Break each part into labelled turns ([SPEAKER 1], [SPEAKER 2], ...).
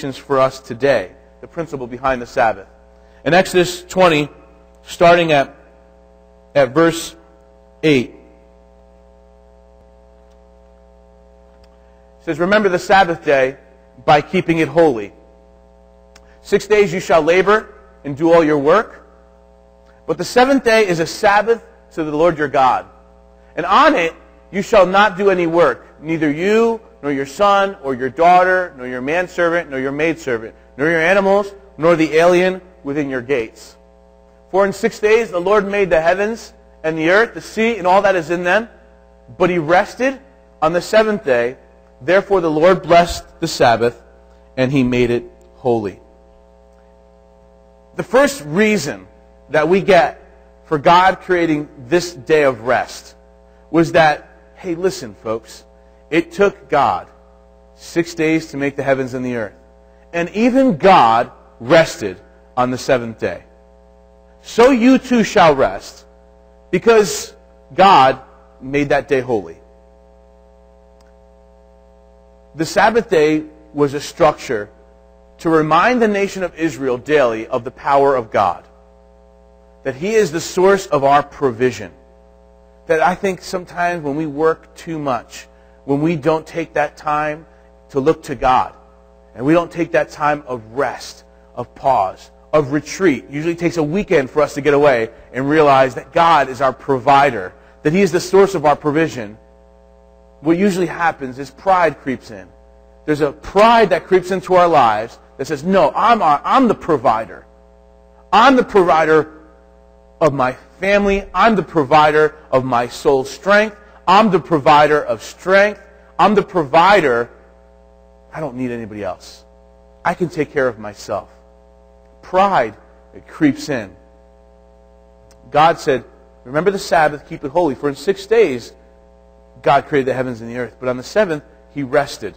[SPEAKER 1] implications for us today, the principle behind the Sabbath. In Exodus 20, starting at verse 8, it says, "Remember the Sabbath day by keeping it holy. 6 days you shall labor and do all your work. But the seventh day is a Sabbath to the Lord your God. And on it you shall not do any work, neither you, nor your son, or your daughter, nor your manservant, nor your maidservant, nor your animals, nor the alien within your gates. For in 6 days the Lord made the heavens and the earth, the sea, and all that is in them. But He rested on the seventh day. Therefore the Lord blessed the Sabbath, and He made it holy." The first reason that we get for God creating this day of rest was that, hey, listen, folks, it took God 6 days to make the heavens and the earth. And even God rested on the seventh day. So you too shall rest, because God made that day holy. The Sabbath day was a structure to remind the nation of Israel daily of the power of God. That He is the source of our provision. That I think sometimes when we work too much, when we don't take that time to look to God, and we don't take that time of rest, of pause, of retreat. Usually it takes a weekend for us to get away and realize that God is our provider, that He is the source of our provision. What usually happens is pride creeps in. There's a pride that creeps into our lives that says, no, I'm the provider. I'm the provider of my family. I'm the provider of my soul's strength. I'm the provider of strength. I'm the provider. I don't need anybody else. I can take care of myself. Pride, it creeps in. God said, remember the Sabbath, keep it holy. For in 6 days, God created the heavens and the earth. But on the seventh, He rested.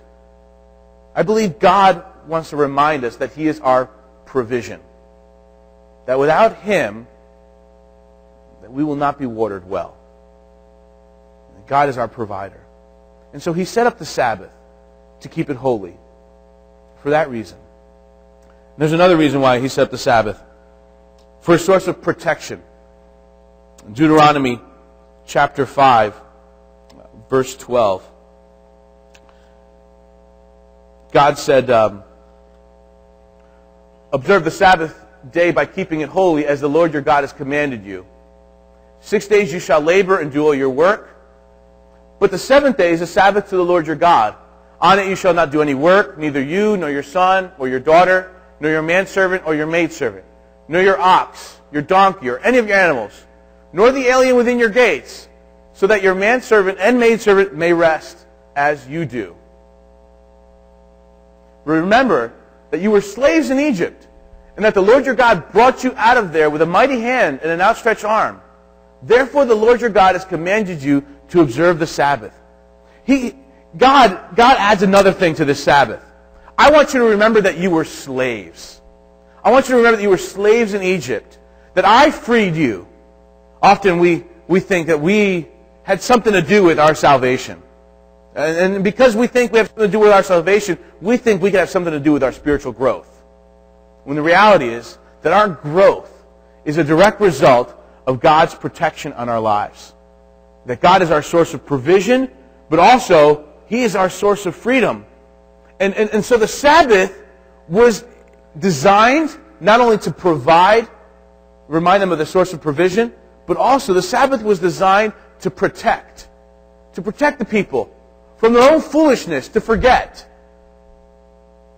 [SPEAKER 1] I believe God wants to remind us that He is our provision. That without Him, that we will not be watered well. God is our provider. And so He set up the Sabbath to keep it holy. For that reason. And there's another reason why He set up the Sabbath. For a source of protection. In Deuteronomy chapter 5, verse 12. God said, observe the Sabbath day by keeping it holy as the Lord your God has commanded you. 6 days you shall labor and do all your work. But the seventh day is a Sabbath to the Lord your God. On it you shall not do any work, neither you, nor your son, or your daughter, nor your manservant, or your maidservant, nor your ox, your donkey, or any of your animals, nor the alien within your gates, so that your manservant and maidservant may rest as you do. Remember that you were slaves in Egypt, and that the Lord your God brought you out of there with a mighty hand and an outstretched arm. Therefore the Lord your God has commanded you to observe the Sabbath. God adds another thing to this Sabbath. I want you to remember that you were slaves. I want you to remember that you were slaves in Egypt, that I freed you. Often we think that we had something to do with our salvation. And because we think we have something to do with our salvation, we think we can have something to do with our spiritual growth. When the reality is that our growth is a direct result of God's protection on our lives. That God is our source of provision, but also He is our source of freedom. And so the Sabbath was designed not only to provide, remind them of the source of provision, but also the Sabbath was designed to protect the people from their own foolishness, to forget.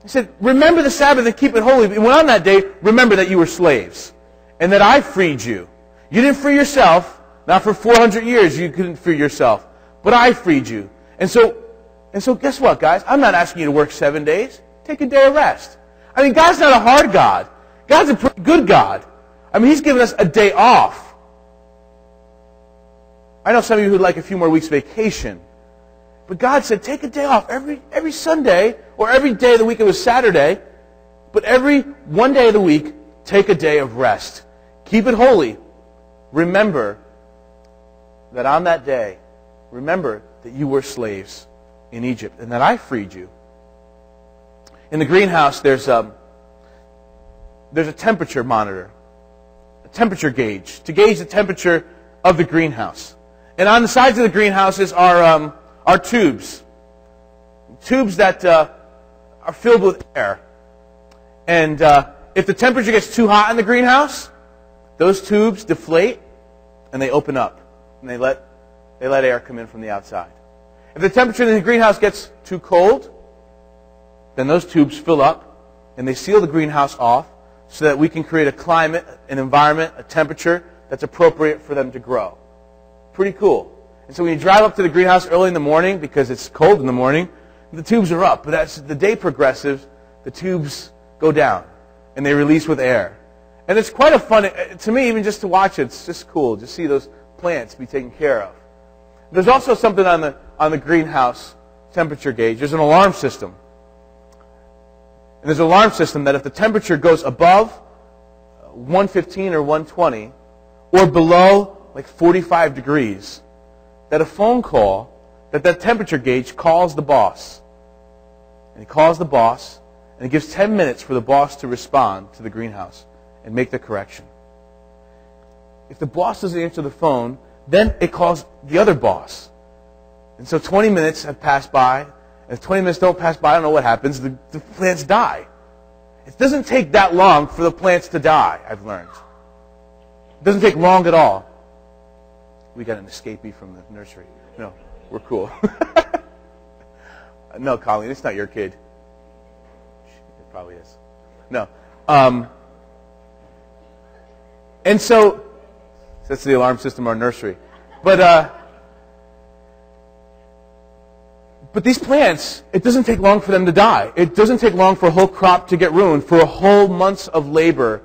[SPEAKER 1] He said, remember the Sabbath and keep it holy. And on that day, remember that you were slaves and that I freed you. You didn't free yourself. Not for 400 years you couldn't free yourself. But I freed you. And so guess what, guys? I'm not asking you to work 7 days. Take a day of rest. I mean, God's not a hard God. God's a pretty good God. I mean, He's given us a day off. I know some of you who'd like a few more weeks vacation. But God said, take a day off every Sunday, or every day of the week. It was Saturday. But every one day of the week, take a day of rest. Keep it holy. Remember that on that day, remember that you were slaves in Egypt and that I freed you. In the greenhouse, there's a temperature monitor, a temperature gauge, to gauge the temperature of the greenhouse. And on the sides of the greenhouses are tubes that are filled with air. And if the temperature gets too hot in the greenhouse, those tubes deflate and they open up, and they let air come in from the outside. If the temperature in the greenhouse gets too cold, then those tubes fill up and they seal the greenhouse off so that we can create a climate, an environment, a temperature that's appropriate for them to grow. Pretty cool. And so when you drive up to the greenhouse early in the morning, because it's cold in the morning, the tubes are up. But as the day progresses, the tubes go down and they release with air. And it's quite a fun, to me, even just to watch it, it's just cool to see those plants be taken care of. There's also something on the greenhouse temperature gauge. There's an alarm system. And there's an alarm system that if the temperature goes above 115 or 120 or below like 45 degrees, that a phone call, that temperature gauge calls the boss. And he calls the boss, and it gives 10 minutes for the boss to respond to the greenhouse and make the correction. If the boss doesn't answer the phone, then it calls the other boss. And so 20 minutes have passed by, and if 20 minutes don't pass by, I don't know what happens, the plants die. It doesn't take that long for the plants to die, I've learned. It doesn't take long at all. We got an escapee from the nursery. No, we're cool. No, Colleen, it's not your kid. It probably is. No. And so, that's the alarm system, our nursery. But these plants, it doesn't take long for them to die. It doesn't take long for a whole crop to get ruined, for a whole months of labor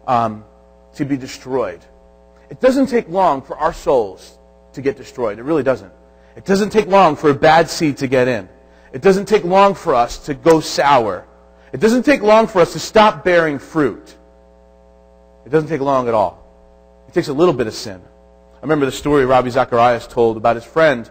[SPEAKER 1] to be destroyed. It doesn't take long for our souls to get destroyed. It really doesn't. It doesn't take long for a bad seed to get in. It doesn't take long for us to go sour. It doesn't take long for us to stop bearing fruit. It doesn't take long at all. It takes a little bit of sin. I remember the story Ravi Zacharias told about his friend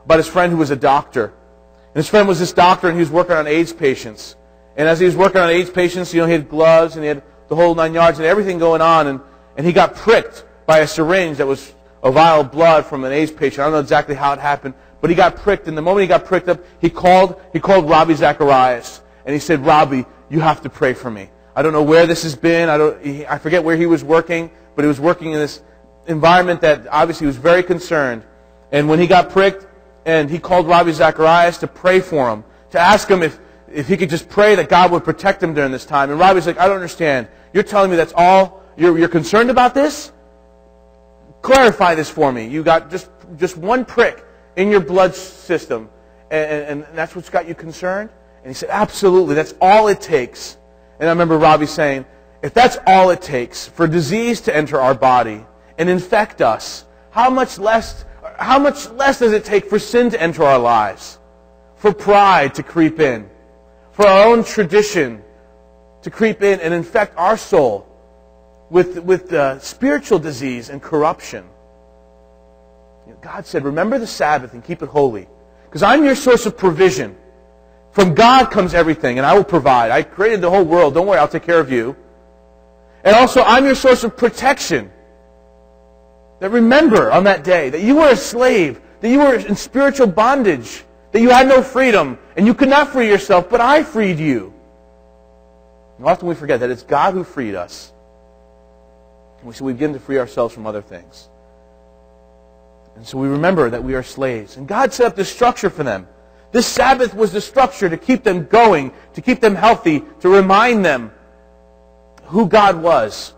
[SPEAKER 1] who was a doctor. And his friend was this doctor, and he was working on AIDS patients. And as he was working on AIDS patients, he had gloves, and he had the whole 9 yards, and everything going on. And he got pricked by a syringe that was a vial of blood from an AIDS patient. I don't know exactly how it happened, but he got pricked. And the moment he got pricked up, he called Ravi Zacharias, and he said, "Ravi, you have to pray for me. I don't know where this has been. I forget where he was working, but he was working in this environment that obviously he was very concerned." And when he got pricked, and he called Ravi Zacharias to pray for him, to ask him if he could just pray that God would protect him during this time. And Ravi's like, "I don't understand. You're telling me that's all? You're concerned about this? Clarify this for me. You got just one prick in your blood system, and that's what's got you concerned?" And he said, "Absolutely. That's all it takes." And I remember Ravi saying, "If that's all it takes for disease to enter our body and infect us, how much less does it take for sin to enter our lives, for pride to creep in, for our own tradition to creep in and infect our soul with spiritual disease and corruption?" God said, "Remember the Sabbath and keep it holy, because I'm your source of provision. From God comes everything, and I will provide. I created the whole world. Don't worry, I'll take care of you. And also, I'm your source of protection. That remember on that day that you were a slave, that you were in spiritual bondage, that you had no freedom, and you could not free yourself, but I freed you." And often we forget that it's God who freed us. And so we begin to free ourselves from other things. And so we remember that we are slaves. And God set up this structure for them. This Sabbath was the structure to keep them going, to keep them healthy, to remind them who God was.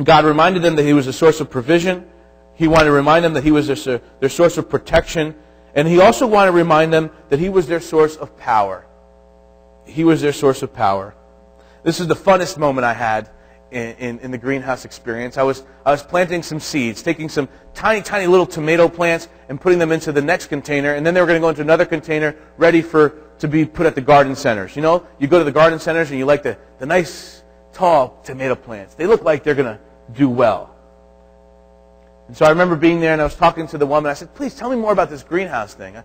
[SPEAKER 1] God reminded them that He was a source of provision. He wanted to remind them that He was their source of protection. And He also wanted to remind them that He was their source of power. He was their source of power. This is the funnest moment I had in the greenhouse experience. I was planting some seeds, taking some tiny little tomato plants and putting them into the next container, and then they were going to go into another container ready to be put at the garden centers. You know, you go to the garden centers and you like the nice tall tomato plants. They look like they're going to do well. And so I remember being there, and I was talking to the woman. I said, "Please tell me more about this greenhouse thing.